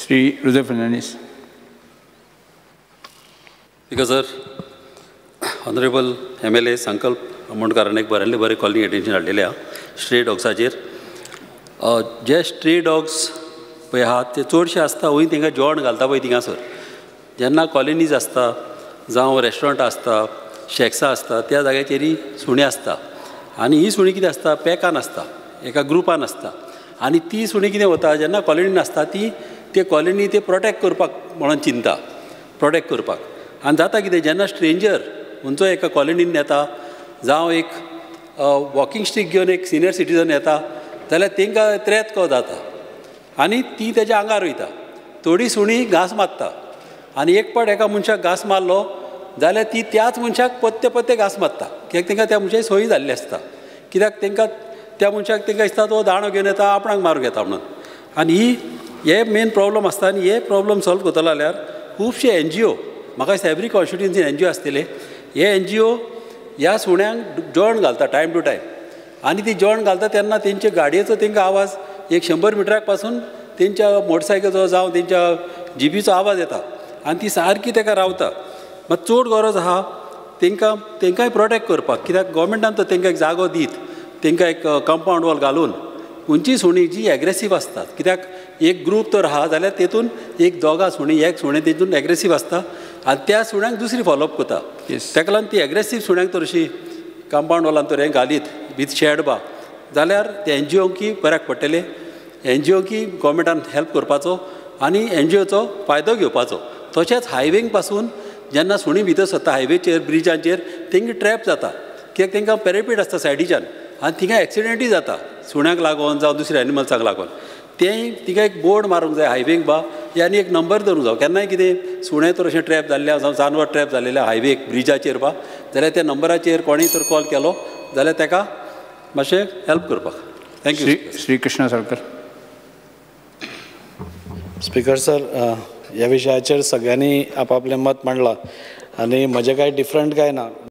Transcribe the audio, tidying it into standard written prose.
श्री हृदय Fernandes. Because sir, Honorable MLA संकल्प आमोणकारान एक बरे कॉलिंग एटेंशन हाडलेले आहा स्ट्रे डॉग्साचेर. जे स्ट्रे डॉग्स पळय आहात ते चडशे आसता वय तांकां जेवण घालता पळय थिंगासर. जेन्ना कॉलनीज आसता जावं रेस्टॉरंटां आसता शॅक्सां आसता त्या जाग्याचेरय सुणी आसता. आनी ही सुणी कितें आसता पॅकान आसता एका ग्रुपान आसता. आनी ती सुणी कितें वता जेन्ना कॉलनीन आसता ती ते कॉलनी ते प्रोटेक्ट करपाक म्हणून चिंता प्रोटेक्ट करपाक. आनी जाता कितें जेन्ना स्ट्रेंजर खंयचो एका कॉलनीन येता जावं एक वॉकिंग स्टीक घेवन एक सिनियर सिटीजन येता जाल्यार तांकां त्रेत को जाता आनी ती तेज्या आंगार वयता. थोडी सुणी घास मारता आनी एक पाट एका मनशाक घास मारलो जाल्यार ती त्याच मनशाक पत्ते पत्ते घास मारता कित्याक तांकां त्या मनशाची संवय जाल्ली आसता. कित्याक तांकां त्या मनशाक तांकां दिसता तो दाणो घेवन येता आपणाक मारूंक येता म्हणून. आनी हे मेन प्रॉब्लम आसता. आनी हे प्रॉब्लम सॉल्व करतलो जाल्यार खुबशे NGO म्हाका दिसता एवरी कॉन्स्टिट्युएन्सीन NGO आसतले. हे NGO ह्या सुण्यांक जेवण घालता टायम टू टायम. आनी ती जेवण घालता तेन्ना तेंचे गाडयेचो तांकां आवाज 100 मिटराक पासून तेंच्या मोटरसायकलचो जावं तेंच्या जिबीचो आवाज येता आनी ती सारकी ताका रावता. मात चड गरज आहा तांकांय प्रोटेक्ट करपाक. कित्याक गोवोरमेंटान तो तांकां एक जागो दीत तांकां एक कंपाउंड वॉल घालून. खंयची सुणी जी एग्रेसीव आसतात कित्याक एक ग्रूप तर आहा जाल्यार तेतून एक दोगा सुणी एक सुणे तेतून एग्रेसीव आसता आनी त्या सुण्यांक दुसरी फॉलोअप करता. ताका लागून ती एग्रेसीव सुण्यांक तर अशी कंपाउंड वॉलान तर हें घालीत विथ शेड बा जाल्यार ते NGOंकी बऱ्याक पडटले. NGOंकी गोवोरमेंटान हेल्प करपाचो आनी NGOचो फायदो घेवपाचो. तशेंच हायवेंक पासून जेन्ना सुणी भितर सरता हायवेचेर ब्रिजांचेर तेंकां ट्रॅप जाता कित्याक तांकां पॅरेपीड आसता सायडीच्यान आनी थिंगा एक्सिडेंटूय जाता सुण्यांक लागून जावं दुसऱ्या एनिमल्सांक लागून. तें तिका एक बोर्ड मारूंक जाय हायवेक बा आनी एक नंबर धरूंक जाय. केन्नाय कितें सुणें तर अशें ट्रॅप जाल्लें जावं जानवर ट्रॅप जाल्लें हायवेक ब्रिजाचेर बा जाल्यार त्या नंबराचेर कोणीय तर कॉल केलो जाल्यार ताका मातशें हेल्प करपाक. Thank you. Shri Krishna Salkar. Speaker sir, ह्या विशयाचेर सगळ्यांनी आपापलें मत मांडलां आनी म्हजें कांय डिफरंट कांय ना.